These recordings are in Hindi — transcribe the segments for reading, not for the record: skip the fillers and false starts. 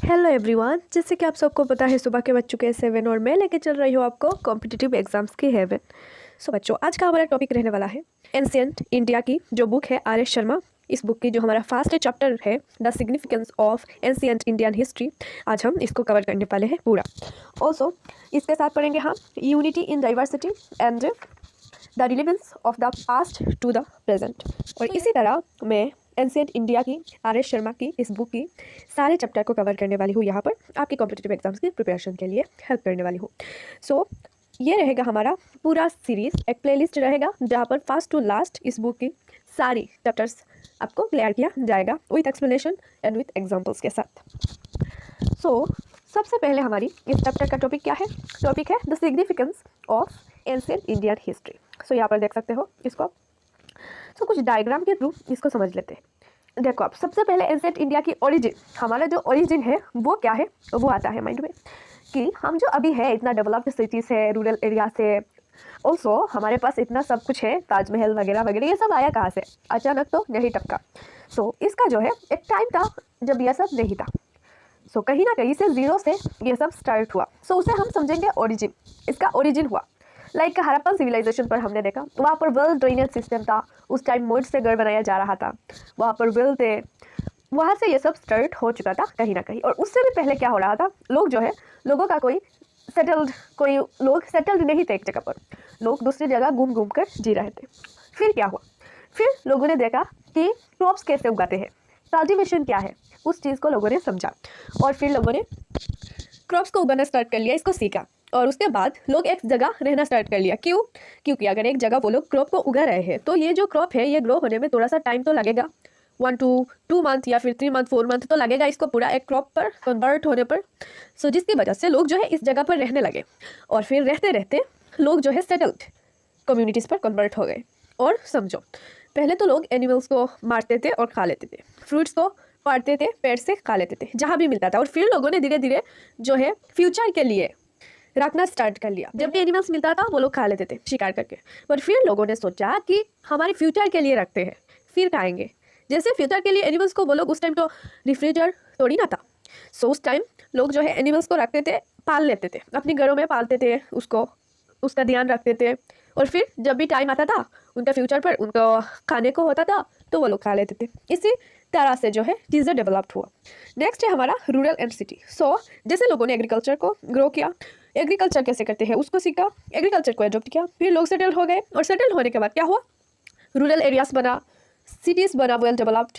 हेलो एवरीवन, जैसे कि आप सबको पता है सुबह के बज चुके हैं 7 और मैं लेके चल रही हूँ आपको कॉम्पिटिटिव एग्जाम्स की हेवन। सो बच्चों, आज का हमारा टॉपिक रहने वाला है एंशिएंट इंडिया की जो बुक है आर एस शर्मा। इस बुक की जो हमारा फर्स्ट चैप्टर है the significance of ancient Indian history, आज हम इसको कवर करने वाले हैं पूरा। ऑल्सो इसके साथ पढ़ेंगे हम unity in diversity and the relevance of the past to the present. और इसी तरह मैं एंशिएंट इंडिया की आर एस शर्मा की इस बुक की सारे चैप्टर को कवर करने वाली हूँ यहाँ पर आपकी कॉम्पिटिटिव एग्जाम्स की प्रिपरेशन के लिए हेल्प करने वाली हूँ। सो ये रहेगा हमारा पूरा सीरीज, एक प्लेलिस्ट रहेगा जहाँ पर फर्स्ट टू लास्ट इस बुक की सारी चैप्टर्स आपको क्लियर किया जाएगा with explanation and with examples के साथ। सो सबसे पहले हमारी इस चैप्टर का टॉपिक क्या है? टॉपिक है the significance of ancient Indian history. So यहाँ पर देख सकते हो इसको। सो कुछ डायग्राम के थ्रू इसको समझ लेते हैं। देखो आप, सबसे पहले एंशिएंट इंडिया की ओरिजिन, हमारा जो ओरिजिन है वो क्या है, वो आता है माइंड में कि हम जो अभी है इतना डेवलप्ड सिटीज़ है, रूरल एरिया से, ऑल्सो हमारे पास इतना सब कुछ है, ताजमहल वगैरह वगैरह, ये सब आया कहाँ से? अचानक तो नहीं टपका। सो इसका जो है एक टाइम था जब यह सब नहीं था। सो कहीं ना कहीं से जीरो से ये सब स्टार्ट हुआ। सो उसे हम समझेंगे ओरिजिन, इसका ओरिजिन हुआ। लाइक हड़प्पन सिविलाइजेशन पर हमने देखा, वहाँ पर वेल ड्रेनेज सिस्टम था, उस टाइम मोड से घर बनाया जा रहा था, वहाँ पर वेल थे, वहाँ से ये सब स्टार्ट हो चुका था कहीं ना कहीं। और उससे भी पहले क्या हो रहा था, लोग जो है, लोगों का कोई लोग सेटल्ड नहीं थे एक जगह पर, लोग दूसरी जगह घूम घूम कर जी रहे थे। फिर क्या हुआ? फिर लोगों ने देखा कि क्रॉप्स कैसे उगाते हैं, कल्टीवेशन क्या है, उस चीज़ को लोगों ने समझा और फिर लोगों ने क्रॉप्स को उगाना स्टार्ट कर लिया, इसको सीखा। और उसके बाद लोग एक जगह रहना स्टार्ट कर लिया। क्यों? क्योंकि अगर एक जगह वो लोग क्रॉप को उगा रहे हैं तो ये जो क्रॉप है ये ग्रो होने में थोड़ा सा टाइम तो लगेगा, 1 to 2 मंथ या फिर 3 मंथ 4 मंथ तो लगेगा इसको पूरा एक क्रॉप पर कन्वर्ट होने पर। सो जिसकी वजह से लोग जो है इस जगह पर रहने लगे और फिर रहते रहते लोग जो है सेटल्ड कम्युनिटीज़ पर कन्वर्ट हो गए। और समझो, पहले तो लोग एनिमल्स को मारते थे और खा लेते थे, फ्रूट्स को काटते थे, पेड़ से खा लेते थे जहाँ भी मिलता था। और फिर लोगों ने धीरे धीरे जो है फ्यूचर के लिए रखना स्टार्ट कर लिया। जब भी एनिमल्स मिलता था वो लोग खा लेते थे शिकार करके, पर फिर लोगों ने सोचा कि हमारे फ्यूचर के लिए रखते हैं, फिर खाएंगे। जैसे फ्यूचर के लिए एनिमल्स को, वो लोग उस टाइम तो रेफ्रिजरेटर थोड़ी ना था। सो उस टाइम लोग जो है एनिमल्स को रखते थे, पाल लेते थे, अपने घरों में पालते थे, उसको उसका ध्यान रखते थे। और फिर जब भी टाइम आता था उनका फ्यूचर पर, उनको खाने को होता था तो वो लोग खा लेते थे। इसी तरह से जो है चीज़ें डेवलप्ड हुआ। नेक्स्ट है हमारा रूरल एंड सिटी। सो जैसे लोगों ने एग्रीकल्चर को ग्रो किया, एग्रीकल्चर कैसे करते हैं उसको सीखा, एग्रीकल्चर को एडॉप्ट किया, फिर लोग सेटल हो गए। और सेटल होने के बाद क्या हुआ? रूरल एरियाज बना, सिटीज़ बना, वेल डेवलप्ड।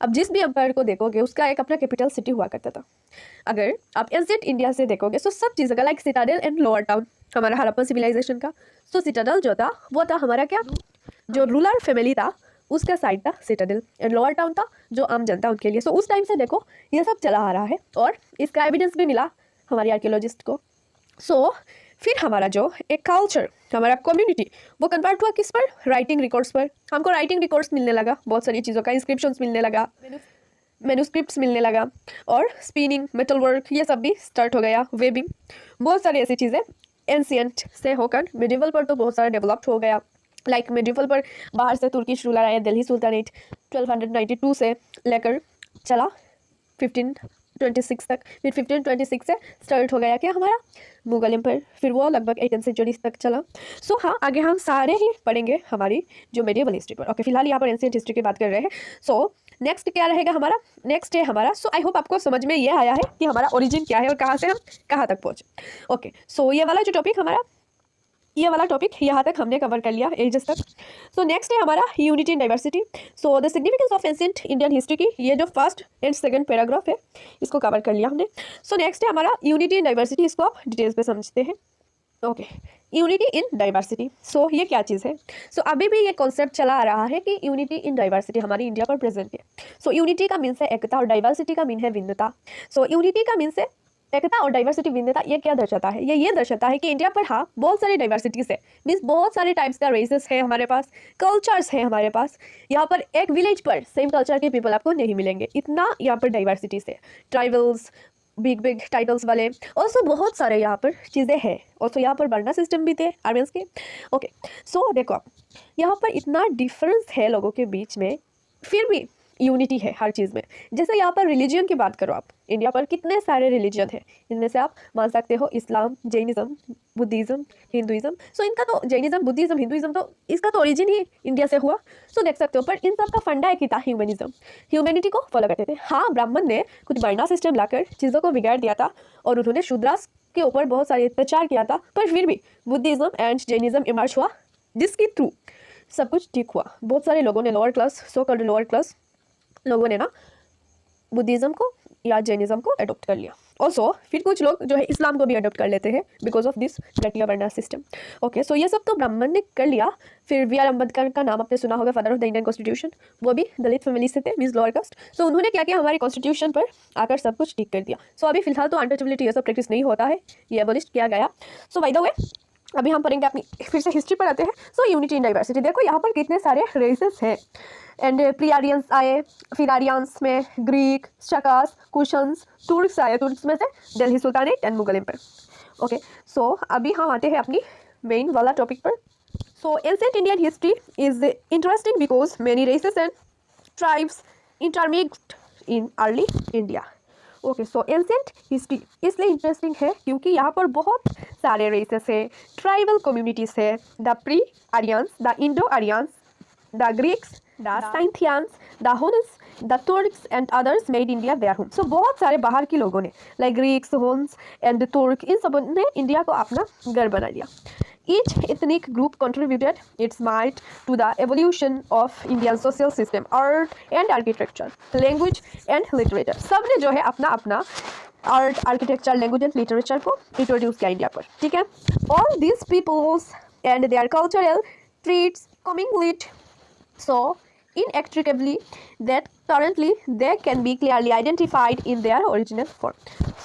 अब जिस भी एम्पायर को देखोगे उसका एक अपना कैपिटल सिटी हुआ करता था। अगर आप एंशिएंट इंडिया से देखोगे तो सब चीज़ें का like Citadel and lower town, हमारा हड़प्पन सिविलाइजेशन का। सो सिटाडेल जो था वो था हमारा क्या, जो रूलर फैमिली था उसका साइड था सिटाडेल, एंड लोअर टाउन था जो आम जनता उनके लिए। सो उस टाइम से देखो ये सब चला आ रहा है और इसका एविडेंस भी मिला हमारी आर्कियोलॉजिस्ट को। सो फिर हमारा जो एक कल्चर, हमारा कम्युनिटी, वो कन्वर्ट हुआ किस पर? राइटिंग रिकॉर्ड्स पर। हमको राइटिंग रिकॉर्ड्स मिलने लगा, बहुत सारी चीज़ों का, इंस्क्रिप्शंस मिलने लगा, मैन्युस्क्रिप्ट्स मिलने लगा, और स्पिनिंग, मेटल वर्क, ये सब भी स्टार्ट हो गया, वेबिंग, बहुत सारी ऐसी चीज़ें एंशिएंट से होकर मिडिवल पर तो बहुत सारा डेवलप्ड हो गया। लाइक मिडिवल पर बाहर से तुर्किश रूलर आए, दिल्ली सुल्तानेट 1292 से लेकर चला 1526 तक, फिर 1526 से स्टार्ट हो गया क्या हमारा मुगल एम्पायर, फिर वो लगभग 18th सेंचुरी तक चला। सो हाँ, आगे हम सारे ही पढ़ेंगे हमारी जो मेडिवल हिस्ट्री पर। ओके, फिलहाल यहाँ पर एंशिएंट हिस्ट्री की बात कर रहे हैं। सो नेक्स्ट क्या रहेगा हमारा? नेक्स्ट है हमारा, सो आई होप आपको समझ में ये आया है कि हमारा ओरिजिन क्या है और कहाँ से हम कहाँ तक पहुँचे। ओके, सो ये वाला जो टॉपिक हमारा, ये वाला टॉपिक यहाँ तक हमने कवर कर लिया, एजेस तक। सो नेक्स्ट है हमारा unity in diversity. So the significance of ancient Indian history की ये जो फर्स्ट एंड सेकंड पैराग्राफ है इसको कवर कर लिया हमने। सो नेक्स्ट है हमारा यूनिटी इन डाइवर्सिटी, इसको आप डिटेल्स पे समझते हैं। ओके, यूनिटी इन डाइवर्सिटी, सो ये क्या चीज़ है? सो अभी भी ये कॉन्सेप्ट चला आ रहा है कि यूनिटी इन डाइवर्सिटी हमारी इंडिया पर प्रेजेंट है। सो यूनिटी का मीन्स है एकता और डाइवर्सिटी का मीन है भिन्नता। सो यूनिटी का मीन्स है एकता और डाइवर्सिटी, भिन्नता। ये क्या दर्शाता है? ये दर्शाता है कि इंडिया पर हाँ बहुत सारी डाइवर्सिटीज़ है, मीन्स बहुत सारे टाइप्स का रेसेस है हमारे पास, कल्चर्स है हमारे पास। यहाँ पर एक विलेज पर सेम कल्चर के पीपल आपको नहीं मिलेंगे, इतना यहाँ पर डाइवर्सिटीज़ है। ट्राइबल्स, बिग बिग टाइटल्स वाले, ऑल्सो बहुत सारे यहाँ पर चीज़ें हैं। ऑल्सो यहाँ पर वर्ना सिस्टम भी थे आर्मियंस के। ओके, सो देखो आप, यहाँ पर इतना डिफरेंस है लोगों के बीच में, फिर भी यूनिटी है हर चीज़ में। जैसे यहाँ पर रिलीजियन की बात करो आप, इंडिया पर कितने सारे रिलीजन हैं, इनमें से आप मान सकते हो इस्लाम, जैनिज़्म, बुद्धिज़्म, हिंदुइज़्म। सो इनका तो जैनिज़्म, बुद्धिज़्म, हिंदुइज़्म तो इसका तो ओरिजिन ही इंडिया से हुआ। सो देख सकते हो, पर इन सब का फंडा एक ही था, ह्यूमनिज्म। ह्यूमैनिटी को फॉलो करते थे। हाँ, ब्राह्मण ने कुछ वर्णा सिस्टम लाकर चीज़ों को बिगाड़ दिया था और उन्होंने शूद्रास के ऊपर बहुत सारे अत्याचार किया था, पर फिर भी बुद्धिज़्म एंड जैनिज़्म इमर्ज हुआ, जिसके थ्रू सब कुछ ठीक हुआ। बहुत सारे लोगों ने, lower class, so called lower class लोगों ने ना बुद्धिज़्म को या जैनिज़्म को अडोप्ट कर लिया। ऑल्सो फिर कुछ लोग जो है इस्लाम को भी अडोप्ट कर लेते हैं बिकॉज ऑफ दिस घटिया वर्णा सिस्टम। ओके, सो ये सब तो ब्राह्मण ने कर लिया। फिर बी आर अम्बेडकर का नाम आपने सुना होगा, father of the Indian constitution. वो भी दलित फैमिली से थे, मीन्स लोअर कास्ट। सो उन्होंने क्या किया, हमारे कॉन्स्टिट्यूशन पर आकर सब कुछ ठीक कर दिया। सो अभी फिलहाल तो अनटचेबिलिटी ये सब प्रैक्टिस नहीं होता है, ये एबॉलिश किया गया। सो बाय द वे अभी हम पढ़ेंगे अपनी फिर से हिस्ट्री पर आते हैं। सो यूनिटी इन डाइवर्सिटी, देखो यहाँ पर कितने सारे रेसेस हैं। एंड प्री आर्यंस आए, फिर आर्यंस में ग्रीक, शकास, कुशन्स, तुर्क्स आए, तुर्क्स में से Delhi sultanate and Mughal empire. Okay, so अभी हम आते हैं अपनी मेन वाला टॉपिक पर। So ancient Indian history is interesting because many races and tribes intermixed in early India. Okay, so ancient history इसलिए इंटरेस्टिंग है क्योंकि यहाँ पर बहुत सारे रेसेस है, ट्राइबल कम्युनिटीज़ है, the pre Aryans, the Indo Aryans, the Greeks, the साइंथियंस, the Huns, the Turks and others made India their home. So बहुत सारे बाहर के लोगों ने, लाइक ग्रीक्स, हुन्स एंड तुर्क, इन सब ने इंडिया को अपना घर बना लिया। Each ethnic group contributed its might to the evolution of Indian social system, art and architecture, language and literature. सब ने जो है अपना अपना art, architecture, language and literature को इंट्रोड्यूस किया इंडिया पर, ठीक है। All these peoples and their cultural traits commingling so inextricably that currently they can be clearly identified in their original form.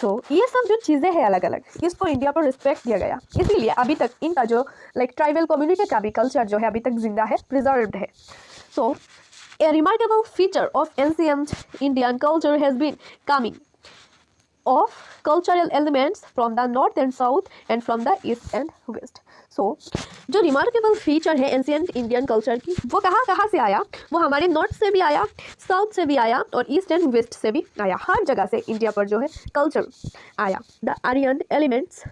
So ये सब जो चीज़ें हैं अलग अलग, इसको इंडिया पर रिस्पेक्ट दिया गया, इसीलिए अभी तक इनका जो लाइक ट्राइबल कम्युनिटी का भी कल्चर जो है अभी तक जिंदा है, प्रिजर्व्ड है। So a remarkable feature of ancient Indian culture has been coming of cultural elements from the north and south and from the east and west. So जो रिमार्केबल फीचर है एंशिएंट इंडियन कल्चर की, वो कहाँ से आया? वो हमारे नॉर्थ से भी आया, साउथ से भी आया और ईस्ट एंड वेस्ट से भी आया। हर जगह से इंडिया पर जो है कल्चर आया। The Aryan elements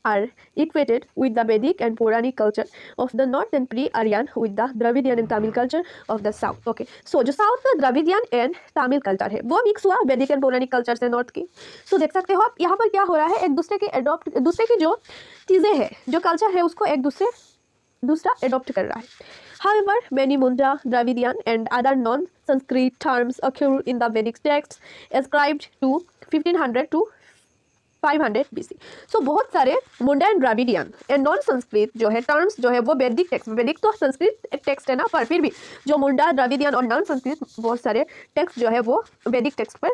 are equated with the Vedic and Puranic culture of the north and pre-Aryan with the Dravidian and Tamil culture of the south. Okay, so जो साउथ का द्रविडियन एंड तमिल कल्चर है वो मिक्स हुआ वैदिक एंड पौराणिक कल्चर से नॉर्थ की। सो देख सकते हो आप यहाँ पर क्या हो रहा है, एक दूसरे की जो चीज़ें हैं, जो कल्चर है उसको एक दूसरा एडॉप्ट कर रहा है। However, many Munda, Dravidian and other non-Sanskrit terms occur in the Vedic texts ascribed to 1500 to 500 BC. So बहुत सारे Munda and Dravidian and non Sanskrit जो है टर्म्स जो है वो वैदिक टेक्स्ट, वैदिक तो संस्कृत टेक्स्ट है ना, पर फिर भी जो मुंडा, द्राविडियन और नॉन संस्कृत बहुत सारे टेक्स्ट जो है वो वैदिक टेक्स्ट पर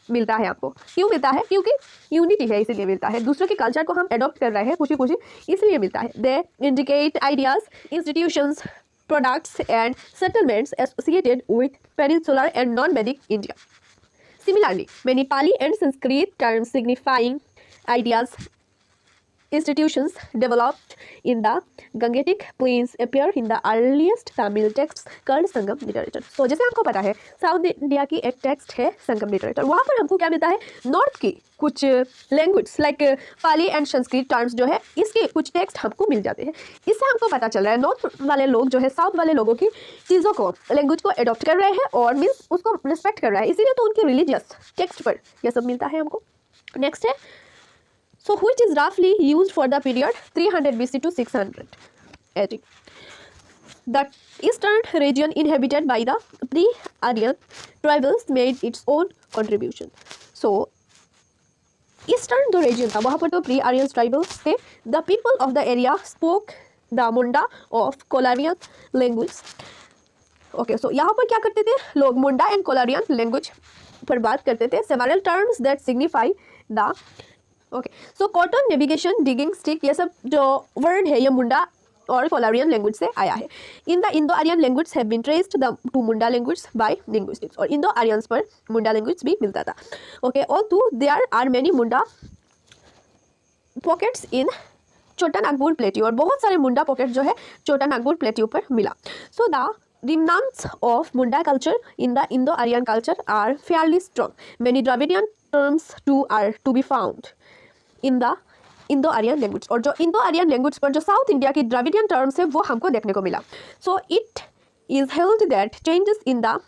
मिलता है। आपको क्यों मिलता है? क्योंकि यूनिटी है इसीलिए मिलता है। दूसरों के कल्चर को हम अडॉप्ट कर रहे हैं खुशी खुशी, इसलिए मिलता है। They indicate ideas, institutions, products and settlements associated with peninsular and non-Vedic India. Similarly, many Pali and Sanskrit terms signifying ideas, institutions developed in the Gangetic plains appear in the earliest Tamil texts called Sangam literature. So जैसे हमको पता है साउथ इंडिया की एक टेक्स्ट है संगम लिटरेचर, वहाँ पर हमको क्या मिलता है, नॉर्थ की कुछ language like Pali and Sanskrit terms जो है इसके कुछ टेक्स्ट हमको मिल जाते हैं। इससे हमको पता चल रहा है नॉर्थ वाले लोग जो है साउथ वाले लोगों की चीज़ों को, लैंग्वेज को अडॉप्ट कर रहे हैं और मीन्स उसको रिस्पेक्ट कर रहा है, इसीलिए तो उनके रिलीजियस टेक्स्ट पर यह सब मिलता है हमको। नेक्स्ट है so which is roughly used for the period 300 BC to 600 AD. The eastern region inhabited by the pre-Aryan tribals made its own contribution. So eastern जो region था वहाँ पर तो pre-Aryan tribals थे। The people of the area spoke the Munda of Kolarian language. Okay, so यहाँ पर क्या करते थे लोग, मुंडा एंड कोलारियन लैंग्वेज पर बात करते थे। Several terms that signify the okay, so cotton, navigation, digging, stick, ये सब जो वर्ड है ये मुंडा और कोलारियन लैंग्वेज से आया है। In the Indo Aryan language have been traced the to Munda language by linguistics, और इंडो आर्यंस पर मुंडा लैंग्वेज भी मिलता था। Okay, all to there are many Munda pockets in Chota Nagpur plateau, और बहुत सारे मुंडा पॉकेट जो है छोटा नागपुर प्लेट्यू पर मिला। So the remnants of Munda culture in the Indo-Aryan culture are fairly strong. Many Dravidian terms too are to be found in the Indo-Aryan language. और जो Indo-Aryan language पर जो साउथ इंडिया की द्रविडियन टर्म्स है वो हमको देखने को मिला. So it is held that changes in the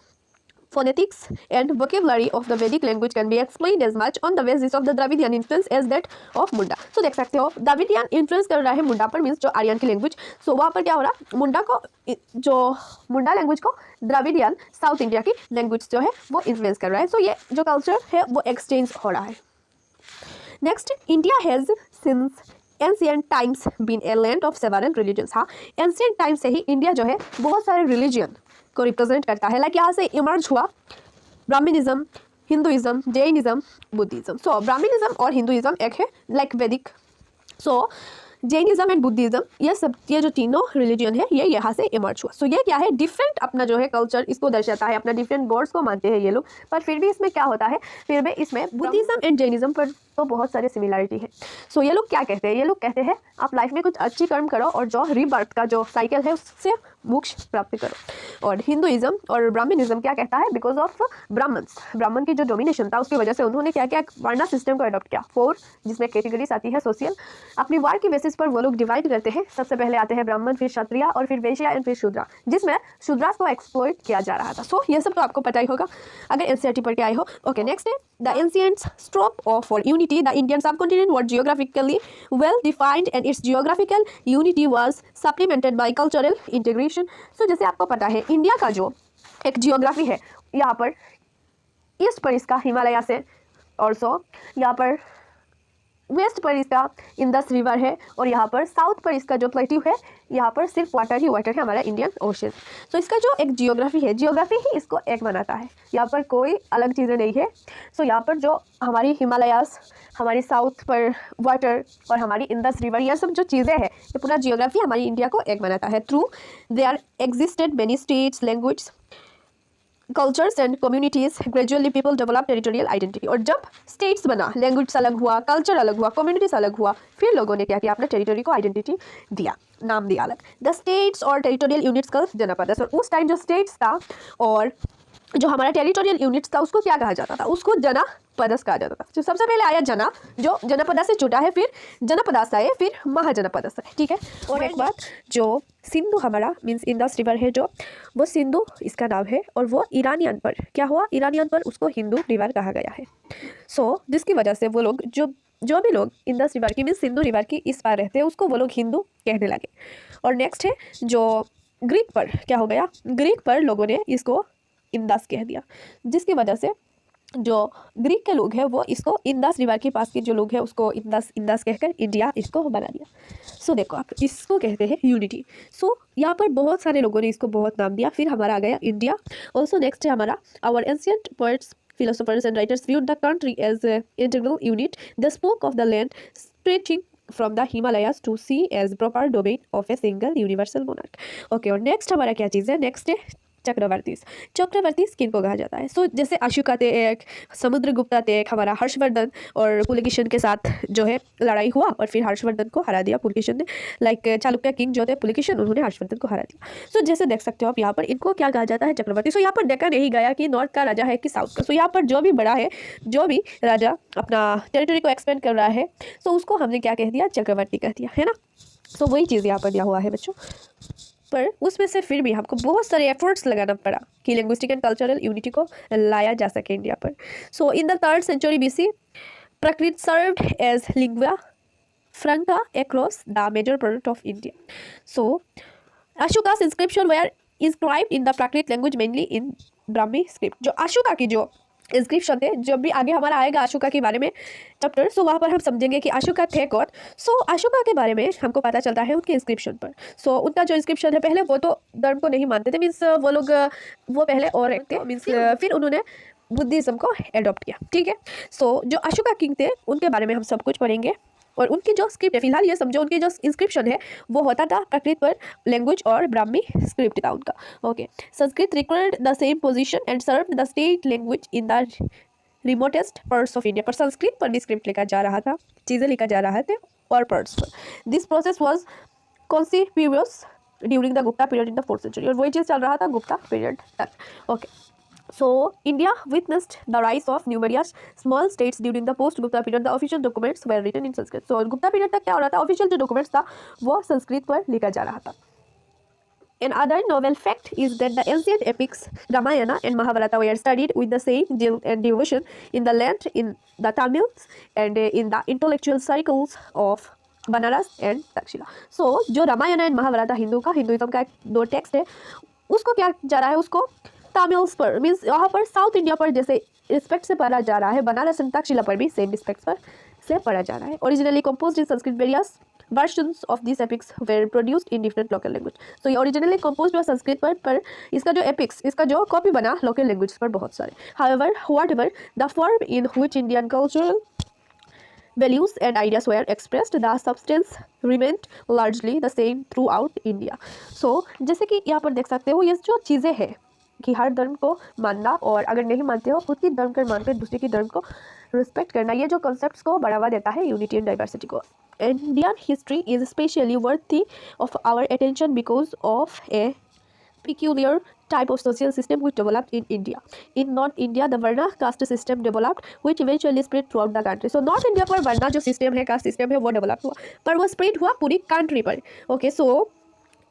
phonetics and vocabulary of the Vedic language can be explained as much on the basis of the Dravidian influence as that of Munda. So देख सकते हो Dravidian influence कर रहा है मुंडा पर, मीन्स जो आर्यन की लैंग्वेज. सो वहाँ पर क्या हो रहा, मुंडा को, जो मुंडा लैंग्वेज को द्रविडियन साउथ इंडिया की लैंग्वेज जो है वो इन्फ्लुएंस कर रहा है. सो ये जो कल्चर है वो एक्सचेंज हो रहा है. Next, India has since ancient times been a land of several religions. हाँ, एंशिएंट टाइम से ही इंडिया जो है बहुत सारे रिलीजन को रिप्रेजेंट करता है. लाइक यहाँ से इमर्ज हुआ ब्राह्मणिज्म, हिंदुइज्म, जैनिज्म, बुद्धिज्म. सो ब्राह्मणिज्म और हिंदुइज्म एक है लाइक वैदिक. सो जैनिज्म एंड बुद्धिज्म ये जो तीनों रिलीजन है ये यहाँ से इमर्ज हुआ. सो ये क्या है, डिफरेंट अपना जो है कल्चर इसको दर्शाता है, अपना डिफरेंट गॉड्स को मानते हैं ये लोग. पर फिर भी इसमें क्या होता है, फिर भी इसमें बुद्धिज्म एंड जैनिज्म पर तो बहुत सारे सिमिलरिटी है. सो ये लोग क्या कहते हैं, ये लोग कहते हैं आप लाइफ में कुछ अच्छी कर्म करो और जो रीबर्थ का जो साइकिल है उससे मोक्ष प्राप्त करो. और हिंदुइज्म और ब्राह्मणिज्म क्या कहता है, बिकॉज ऑफ ब्राह्मण की जो डोमिनेशन था उसकी वजह से उन्होंने क्या क्या वर्णा सिस्टम को अडॉप्ट किया. 4 जिसमें कैटेगरीज आती है सोशल. अपनी वार की बेसिस पर वो लोग डिवाइड करते हैं. सबसे पहले आते हैं ब्राह्मण, फिर क्षत्रिय और फिर वैश्य एंड फिर शूद्रा, जिसमें शूद्रास को एक्सप्लॉइट किया जा रहा था. सो ये सब तो आपको पता ही होगा अगर एनसीईआरटी पढ़ के आए हो. ओके, नेक्स्ट है the ancients strove of for unity. The Indian subcontinent was geographically well defined and its geographical unity was supplemented by cultural integration. So जैसे आपको पता है इंडिया का जो एक जियोग्राफी है, यहाँ पर ईस्ट पर इसका हिमालय से, और सो यहाँ पर वेस्ट पर इसका इंडस रिवर है, और यहाँ पर साउथ पर इसका जो प्लेट्यू है यहाँ पर सिर्फ वाटर ही वाटर है, हमारा इंडियन ओशन. तो इसका जो एक जियोग्राफी है, जियोग्राफी ही इसको एक बनाता है. यहाँ पर कोई अलग चीज़ें नहीं है. सो यहाँ पर जो हमारी हिमालयास, हमारी साउथ पर वाटर और हमारी इंडस रिवर, ये सब जो चीज़ें हैं ये पूरा जियोग्राफी हमारी इंडिया को एक बनाता है. Through they are existed many states, language, cultures and communities, gradually people develop territorial identity. और जब स्टेट्स बना, लैंग्वेज अलग हुआ, कल्चर अलग हुआ, कम्युनिटीज़ अलग हुआ, फिर लोगों ने क्या किया, अपने टेरिटोरी को आइडेंटिटी दिया, नाम दिया अलग. द स्टेट्स और टेरिटोरियल यूनिट्स का जनपद. और उस टाइम जो स्टेट्स था और जो हमारा टेरिटोरियल यूनिट्स था उसको क्या कहा जाता था, उसको जनपदस कहा जाता था. जो सबसे पहले आया जना, जो जनपदा से जुटा है, फिर जनपदास आए, फिर महाजनपदस है. ठीक है. और एक बात, जो सिंधु हमारा मीन्स इंडस रिवर है, जो वो सिंधु इसका नाम है, और वो ईरानियन पर क्या हुआ, ईरानियन पर उसको हिंदू रिवर कहा गया है. सो जिसकी वजह से वो लोग जो भी लोग इंडस रिवर की मीन्स सिंधु रिवर की इस पार रहते हैं उसको वो लोग हिंदू कहने लगे. और नेक्स्ट है जो ग्रीक पर क्या हो गया, ग्रीक पर लोगों ने इसको इंडस कह दिया, जिसकी वजह से जो ग्रीक के लोग हैं वो इसको इंडस रिवर के पास के जो लोग हैं उसको इंडस कहकर इंडिया इसको बना दिया. सो देखो आप, इसको कहते हैं यूनिटी. सो यहाँ पर बहुत सारे लोगों ने इसको बहुत नाम दिया. फिर हमारा आ गया इंडिया. ऑल्सो नेक्स्ट है हमारा our ancient poets, philosophers and writers viewed the country as an integral unit. They spoke of the land stretching from the Himalayas to sea as proper domain of a single universal monarch. Okay, और next हमारा क्या चीज़ है, next है चक्रवर्तीस. चक्रवर्तीस किनको कहा जाता है. सो जैसे अशोका थे एक, समुद्रगुप्ता थे एक, हमारा हर्षवर्धन और पुलकेशिन के साथ जो है लड़ाई हुआ और फिर हर्षवर्धन को हरा दिया पुलकेशिन ने. लाइक चालुक्य किंग जो थे पुलकेशिन, उन्होंने हर्षवर्धन को हरा दिया. सो जैसे देख सकते हो आप यहाँ पर इनको क्या कहा जाता है, चक्रवर्ती. सो यहाँ पर देखा नहीं गया कि नॉर्थ का राजा है कि साउथ का. सो यहाँ पर जो भी बड़ा है, जो भी राजा अपना टेरिटरी को एक्सपेंड कर रहा है, सो उसको हमने क्या कह दिया, चक्रवर्ती कह दिया, है ना. सो वही चीज़ यहाँ पर दिया हुआ है बच्चों. पर उसमें से फिर भी हमको बहुत सारे एफर्ट्स लगाना पड़ा कि लिंग्विस्टिक एंड कल्चरल यूनिटी को लाया जा सके इंडिया पर. So in the 3rd century BC, Prakrit served as lingua franca across the major part of India. So Ashoka's inscription were inscribed in the Prakrit language mainly in Brahmi script. जो अशोका की जो इंस्क्रिप्शन थे, जब भी आगे हमारा आएगा अशोका के बारे में चैप्टर, सो वहाँ पर हम समझेंगे कि अशोका थे कौन. सो अशोका के बारे में हमको पता चलता है उनके इंस्क्रिप्शन पर. सो उनका जो इंस्क्रिप्शन है, पहले वो तो धर्म को नहीं मानते थे, मीन्स वो लोग वो पहले और एक थे, मीन्स फिर उन्होंने बुद्धिज्म को एडॉप्ट किया. ठीक है. सो जो अशोका किंग थे उनके बारे में हम सब कुछ पढ़ेंगे. और उनकी जो स्क्रिप्ट है, फिलहाल ये समझो उनकी जो इंस्क्रिप्शन है वो होता था प्राकृत पर लैंग्वेज और ब्राह्मी स्क्रिप्ट था उनका. Okay. Sanskrit required the same position and served the state language in the remotest parts of India. पर संस्कृत पर भी स्क्रिप्ट लिखा जा रहा था, चीज़ें लिखा जा रहा थे और पार्ट्स पर. This process was conspicuous during the Gupta period in the 4th century, और वही चीज़ चल रहा था गुप्ता पीरियड तक। Okay, so India witnessed the rise of numerous small states during the post Gupta period. The official documents were written in Sanskrit. So Gupta period तक क्या हो रहा था, ऑफिशियल जो डॉक्यूमेंट्स था वो संस्कृत पर लिखा जा रहा था। Another novel fact is that the ancient epics Ramayana and Mahabharata were studied with the same zeal and devotion in the land, in the Tamils and in the intellectual circles of Banaras and Takshashila. So जो रामायण एंड महाभारत हिंदुइज्म का एक दो टेक्स्ट है, उसको क्या जा रहा है, उसको तमिल्स पर मीन्स यहाँ पर साउथ इंडिया पर जैसे रिस्पेक्ट से पढ़ा जा रहा है, बनारस एंड तक्षशिला पर भी सेम रिस्पेक्ट पर से पढ़ा जा रहा है। Originally composed in Sanskrit, various versions of this epics were produced in different local language. तो ये ओरिजिनली कंपोज्ड हुआ संस्कृत पर इसका जो एपिक्स, इसका जो कॉपी बना लोकल लैंग्वेज पर बहुत सारे। However whatever the form in which Indian cultural values and ideas were expressed, the substance remained largely the same throughout India. So जैसे कि यहाँ पर देख सकते हो, ये जो चीज़ें हैं कि हर धर्म को मानना और अगर नहीं मानते हो खुद की धर्म को मानकर दूसरे की धर्म को रिस्पेक्ट करना, ये जो कॉन्सेप्ट्स को बढ़ावा देता है यूनिटी एंड डाइवर्सिटी को। Indian history is specially worthy of our attention because of a peculiar type of social system which developed in India. In North India, the Varna caste system developed, which eventually spread throughout the country. So North India पर वर्ना जो सिस्टम है, कास्ट सिस्टम है, वो डेवलप हुआ, पर वो स्प्रेड हुआ पूरी कंट्री पर। Okay, so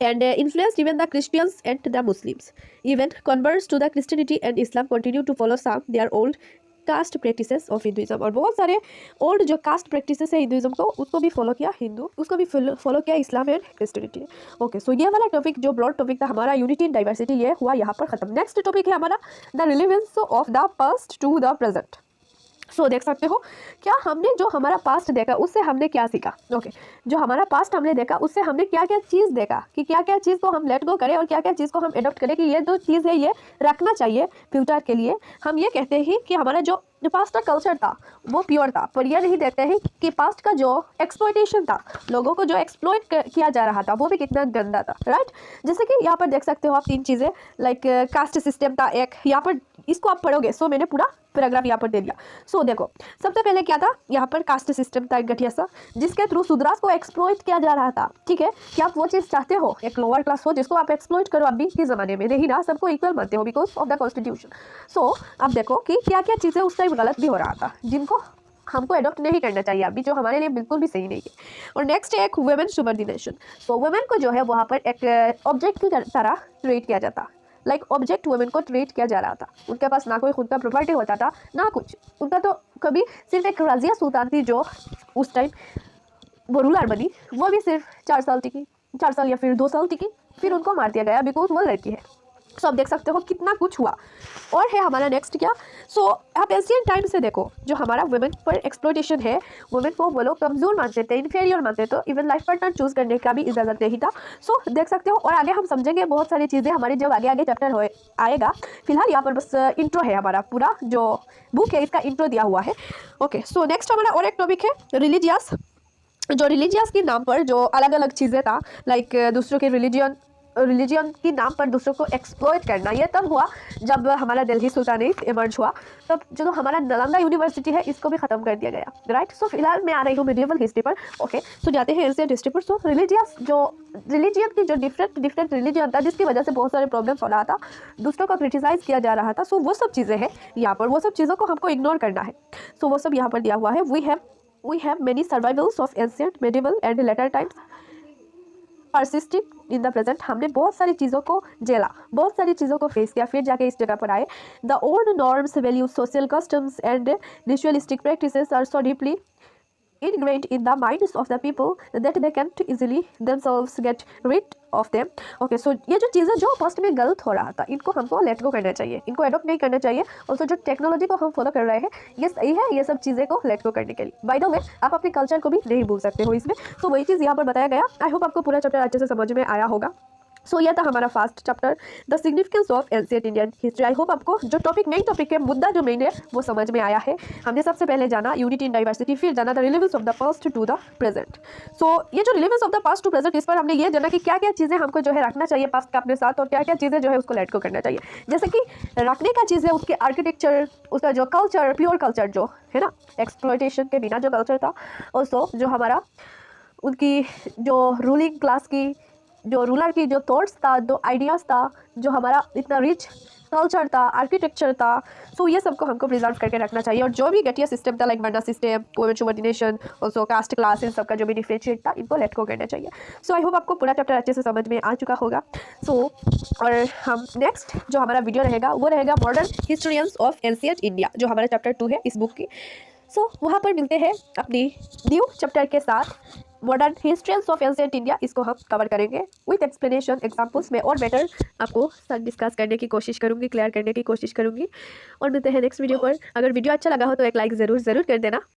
and influenced even the Christians and the Muslims. Even converts to the Christianity and Islam continue to follow some their old caste practices of Hinduism, और बहुत सारे ओल्ड जो कास्ट प्रैक्टिसेस है हिंदुइज्म को, उसको भी फॉलो किया हिंदू, उसको भी फॉलो किया इस्लाम एंड क्रिश्चियनिटी। ओके, सो ये वाला टॉपिक जो ब्रॉड टॉपिक था हमारा यूनिटी एंड डाइवर्सिटी, ये हुआ यहाँ पर खत्म। नेक्स्ट टॉपिक है हमारा the relevance of the past to the present. So देख सकते हो क्या हमने जो हमारा पास्ट देखा उससे हमने क्या सीखा। ओके, जो हमारा पास्ट हमने देखा उससे हमने क्या क्या चीज़ देखा, कि क्या क्या चीज़ को हम लेट गो करें और क्या क्या चीज़ को हम एडॉप्ट करें, कि ये जो चीज़ है ये रखना चाहिए फ्यूचर के लिए। हम ये कहते हैं कि हमारा जो पास्ट का कल्चर था वो प्योर था, पर यह नहीं देखते हैं कि पास्ट का जो एक्सप्लॉयटेशन था, लोगों को जो एक्सप्लॉयट किया जा रहा था वो भी कितना गंदा था, राइट। जैसे कि यहाँ पर देख सकते हो आप तीन चीज़ें, लाइक कास्ट सिस्टम था एक, यहाँ पर इसको आप पढ़ोगे, सो मैंने पूरा पैराग्राफ यहाँ पर दे दिया। सो देखो, सबसे पहले क्या था, यहाँ पर कास्ट सिस्टम था एक घटिया सा, जिसके थ्रू शूद्रास को एक्सप्लॉइट किया जा रहा था। ठीक है, क्या आप वो चीज़ चाहते हो, एक लोअर क्लास हो जिसको आप एक्सप्लॉइट करो अभी के ज़माने में? नहीं ना, सबको इक्वल मानते हो बिकॉज ऑफ द कॉन्स्टिट्यूशन। सो आप देखो कि क्या क्या चीज़ें उस टाइम गलत भी हो रहा था, जिनको हमको अडॉप्ट नहीं करना चाहिए अभी, जो हमारे लिए बिल्कुल भी सही नहीं है। और नेक्स्ट है एक वुमेन सुबर्डिनेशन। सो वुमेन को जो है वहाँ पर एक ऑब्जेक्ट की तरह ट्रीट किया जाता, लाइक ऑब्जेक्ट वुमेन को ट्रीट किया जा रहा था। उनके पास ना कोई खुद का प्रॉपर्टी होता था ना कुछ, उनका तो कभी सिर्फ एक रजिया सुल्तान थी जो उस टाइम वो रूलर बनी, वो भी सिर्फ 4 साल टिकी, 4 साल या फिर 2 साल टिकी, फिर उनको मार दिया गया बिकॉज वो लड़की है। सो आप देख सकते हो कितना कुछ हुआ। और है हमारा नेक्स्ट क्या, सो आप एशियन टाइम से देखो, जो हमारा वुमेन पर एक्सप्लॉयटेशन है, वुमेन को वो लोग कमज़ोर मानते थे, इन्फीरियर मानते, तो इवन लाइफ पार्टनर चूज़ करने का भी इजाज़त नहीं था। सो देख सकते हो, और आगे हम समझेंगे बहुत सारी चीज़ें हमारी जब आगे आगे चैप्टर हो आएगा। फिलहाल यहाँ पर बस इंट्रो है, हमारा पूरा जो बुक है इसका इंट्रो दिया हुआ है। ओके, सो नेक्स्ट हमारा और एक टॉपिक है रिलीजियस। जो रिलीजियस के नाम पर जो अलग अलग चीज़ें था, लाइक दूसरों के रिलीजियन की नाम पर दूसरों को एक्सप्लॉइट करना, ये तब हुआ जब हमारा दिल्ली सुल्तानेट इमर्ज हुआ, तब जो हमारा नालंदा यूनिवर्सिटी है इसको भी ख़त्म कर दिया गया, राइट। सो फिलहाल मैं आ रही हूँ मिडिवल हिस्ट्री पर। ओके, सो जाते हैं एंशिएंट हिस्ट्री पर। सो रिलीजियन की जो डिफरेंट रिलीजियन था, जिसकी वजह से बहुत सारे प्रॉब्लम्स हो रहा था, दूसरों को क्रिटिसाइज़ किया जा रहा था। सो वो सब चीज़ें हैं यहाँ पर, वो सब चीज़ों को हमको इग्नोर करना है। सो वो सब यहाँ पर दिया हुआ है। We have many survivals of ancient, medieval and later times persisting in the present. हमने बहुत सारी चीज़ों को झेला, बहुत सारी चीज़ों को फेस किया, फिर जाके इस जगह पर आए। The old norms, values, social customs and ritualistic practices are so deeply ingrained in the minds of the people that they can't easily themselves get rid of them. Okay, so ये जो चीज़ें जो फर्स्ट में गलत हो रहा था, इनको हमको लेट गो करना चाहिए, इनको अडॉप्ट नहीं करना चाहिए। और जो टेक्नोलॉजी को हम फॉलो कर रहे हैं ये सही है, ये सब चीज़ें को लेट गो करने के लिए। बाय द वे, आप अपने कल्चर को भी नहीं भूल सकते हो इसमें। तो वही चीज़ यहाँ पर बताया गया। आई होप आपको पूरा चैप्टर अच्छे से समझ में आया होगा। सो यह था हमारा first chapter, the significance of ancient Indian history. I hope आपको जो टॉपिक मेन टॉपिक है, मुद्दा जो मेन है, वो समझ में आया है। हमने सबसे पहले जाना यूनिटी इन डाइवर्सिटी, फिर जाना the relevance of the past to the present. So ये जो relevance of the past to present, इस पर हमने ये जाना कि क्या क्या चीज़ें हमको जो है रखना चाहिए पास्ट का अपने साथ, और क्या क्या चीज़ें जो है उसको लेट को करना चाहिए। जैसे कि रखने का चीज़ है उसके आर्किटेक्चर, उसका जो कल्चर, प्योर कल्चर जो है ना, एक्सप्लॉयटेशन के बिना जो कल्चर था। ऑल्सो जो हमारा उनकी जो रूलिंग क्लास की जो रूलर की जो थॉट्स था, जो आइडियाज़ था, जो हमारा इतना रिच कल्चर था, आर्किटेक्चर था, सो ये सबको हमको प्रिजर्व करके रखना चाहिए। और जो भी घटिया सिस्टम था, like varna system, women subordination, also caste class, इन सबका जो भी डिफरेंशिएट था, इनको लेट को करना चाहिए। सो आई होप आपको पूरा चैप्टर अच्छे से समझ में आ चुका होगा। और हम नेक्स्ट जो हमारा वीडियो रहेगा वो रहेगा modern historians of ancient India, जो हमारा चैप्टर 2 है इस बुक की। वहाँ पर मिलते हैं अपनी न्यू चैप्टर के साथ, मॉडर्न हिस्ट्रियंस ऑफ एंशिएंट इंडिया। इसको हम कवर करेंगे विथ एक्सप्लेनेशन, एग्जाम्पल्स में और बेटर आपको डिस्कस करने की कोशिश करूँगी, क्लियर करने की कोशिश करूँगी। और मिलते हैं नेक्स्ट वीडियो पर। अगर वीडियो अच्छा लगा हो तो एक लाइक ज़रूर कर देना।